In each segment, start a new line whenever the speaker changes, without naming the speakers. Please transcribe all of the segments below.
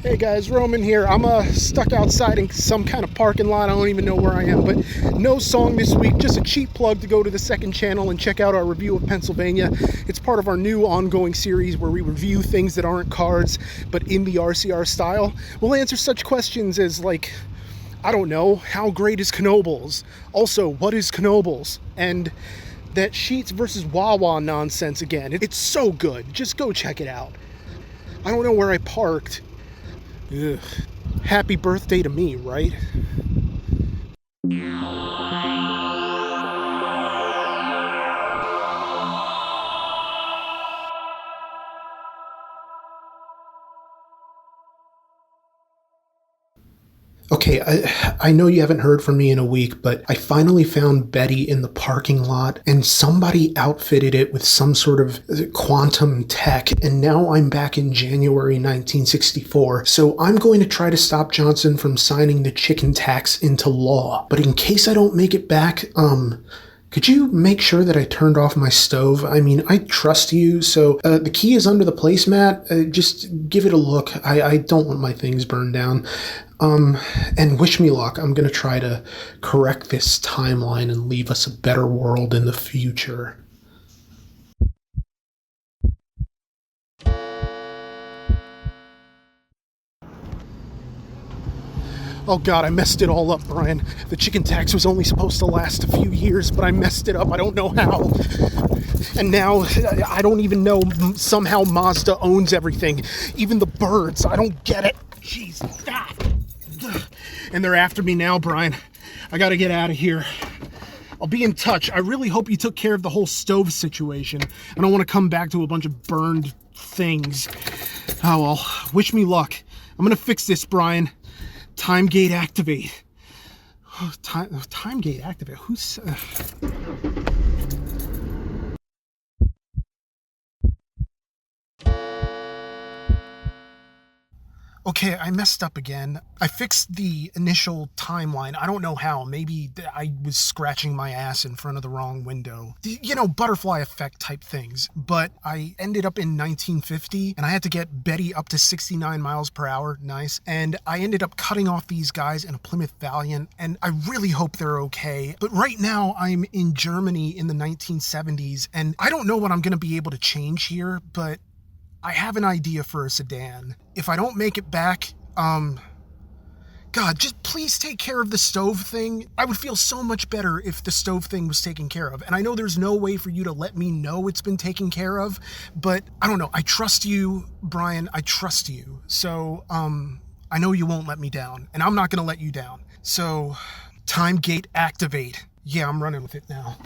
Hey guys, Roman here. I'm stuck outside in some kind of parking lot. I don't even know where I am, but no song this week. Just a cheap plug to go to the second channel and check out our review of Pennsylvania. It's part of our new ongoing series where we review things that aren't cars, but in the RCR style. We'll answer such questions as like, I don't know, how great is Knoebels? Also, what is Knoebels? And that Sheets versus Wawa nonsense again. It's so good. Just go check it out. I don't know where I parked. Ugh. Happy birthday to me, right? Okay, I know you haven't heard from me in a week, but I finally found Betty in the parking lot, and somebody outfitted it with some sort of quantum tech, and now I'm back in January 1964, so I'm going to try to stop Johnson from signing the chicken tax into law. But in case I don't make it back, could you make sure that I turned off my stove? I mean, I trust you, so the key is under the placemat. Just give it a look. I don't want my things burned down. And wish me luck. I'm going to try to correct this timeline and leave us a better world in the future. Oh god, I messed it all up, Brian. The chicken tax was only supposed to last a few years, but I messed it up. I don't know how. And now, I don't even know, somehow Mazda owns everything. Even the birds. I don't get it. Jeez. Ah. And they're after me now, Brian. I gotta get out of here. I'll be in touch. I really hope you took care of the whole stove situation. I don't want to come back to a bunch of burned things. Oh well, wish me luck. I'm gonna fix this, Brian. Time gate activate. Time gate activate? Who's... Okay, I messed up again. I fixed the initial timeline. I don't know how. Maybe I was scratching my ass in front of the wrong window. You know, butterfly effect type things. But I ended up in 1950, and I had to get Betty up to 69 miles per hour. Nice. And I ended up cutting off these guys in a Plymouth Valiant, and I really hope they're okay. But right now, I'm in Germany in the 1970s, and I don't know what I'm going to be able to change here, but I have an idea for a sedan. If I don't make it back, God, just please take care of the stove thing. I would feel so much better if the stove thing was taken care of. And I know there's no way for you to let me know it's been taken care of, but I don't know. I trust you, Brian. I trust you. So, I know you won't let me down, and I'm not going to let you down. So, time gate activate. Yeah, I'm running with it now.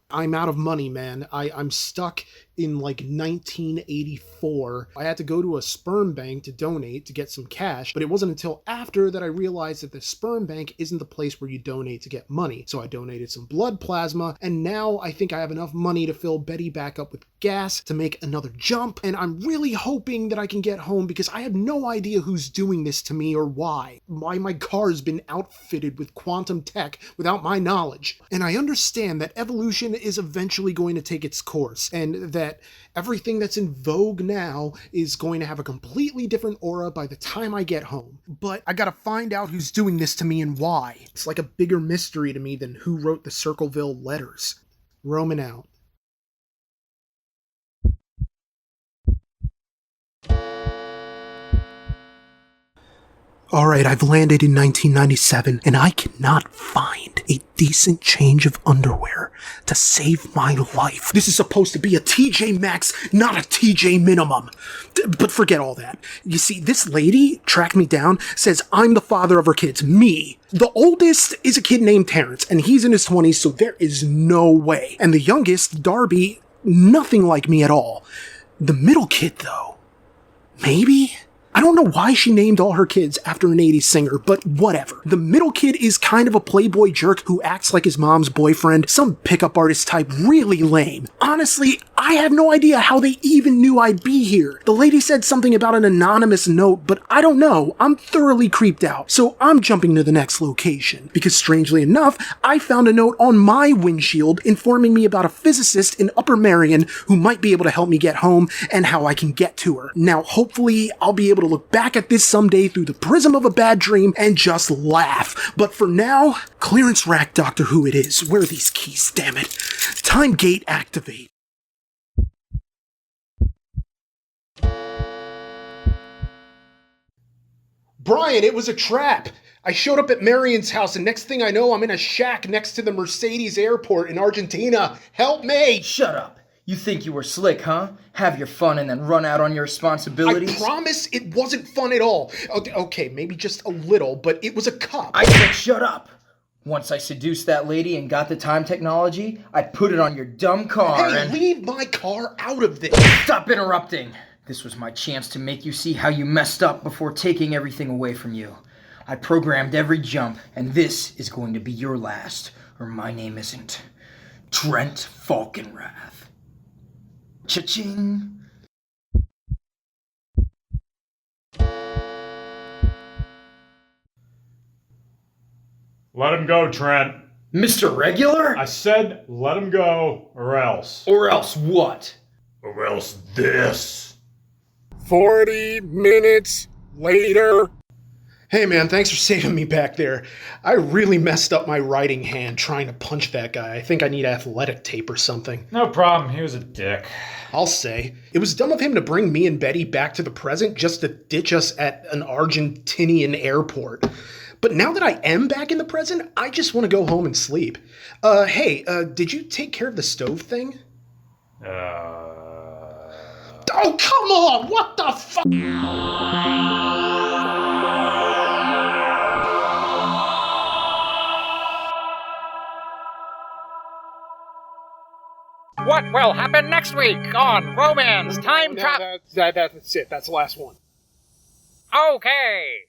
I'm out of money, man. I'm stuck in like 1984. I had to go to a sperm bank to donate to get some cash, but it wasn't until after that I realized that the sperm bank isn't the place where you donate to get money. So I donated some blood plasma, and now I think I have enough money to fill Betty back up with gas to make another jump, and I'm really hoping that I can get home because I have no idea who's doing this to me or why my car's been outfitted with quantum tech without my knowledge. And I understand that evolution is eventually going to take its course, and that everything that's in vogue now is going to have a completely different aura by the time I get home. But I gotta find out who's doing this to me and why. It's like a bigger mystery to me than who wrote the Circleville letters. Roman out. Alright, I've landed in 1997, and I cannot find a decent change of underwear to save my life. This is supposed to be a TJ Maxx, not a TJ Minimum. But forget all that. You see, this lady tracked me down, says I'm the father of her kids, me. The oldest is a kid named Terrence, and he's in his 20s, so there is no way. And the youngest, Darby, nothing like me at all. The middle kid, though, maybe? I don't know why she named all her kids after an 80s singer, but whatever. The middle kid is kind of a playboy jerk who acts like his mom's boyfriend, some pickup artist type, really lame. Honestly, I have no idea how they even knew I'd be here. The lady said something about an anonymous note, but I don't know. I'm thoroughly creeped out, so I'm jumping to the next location. Because strangely enough, I found a note on my windshield informing me about a physicist in Upper Marion who might be able to help me get home and how I can get to her. Now, hopefully, I'll be able to look back at this someday through the prism of a bad dream and just laugh. But for now, clearance rack Doctor Who it is. Where are these keys, damn it? Time gate activate. Brian, it was a trap. I showed up at Marion's house, and next thing I know, I'm in a shack next to the Mercedes airport in Argentina. Help me!
Shut up. You think you were slick, huh? Have your fun and then run out on your responsibilities?
I promise it wasn't fun at all. Okay, maybe just a little, but it was a cop.
I said shut up. Once I seduced that lady and got the time technology, I'd put it on your dumb car
Hey, leave my car out of this.
Stop interrupting. This was my chance to make you see how you messed up before taking everything away from you. I programmed every jump, and this is going to be your last, or my name isn't. Trent Falkenrath. Cha-ching.
Let him go, Trent.
Mr. Regular?
I said let him go, or else.
Or else what?
Or else this.
40 minutes later. Hey man, thanks for saving me back there. I really messed up my writing hand trying to punch that guy. I think I need athletic tape or something.
No problem, he was a dick.
I'll say. It was dumb of him to bring me and Betty back to the present just to ditch us at an Argentinian airport. But now that I am back in the present, I just want to go home and sleep. Hey, did you take care of the stove thing? Oh, come on! What the fuck?
What will happen next week on Romance Time Travel?
That's it. That's the last one.
Okay.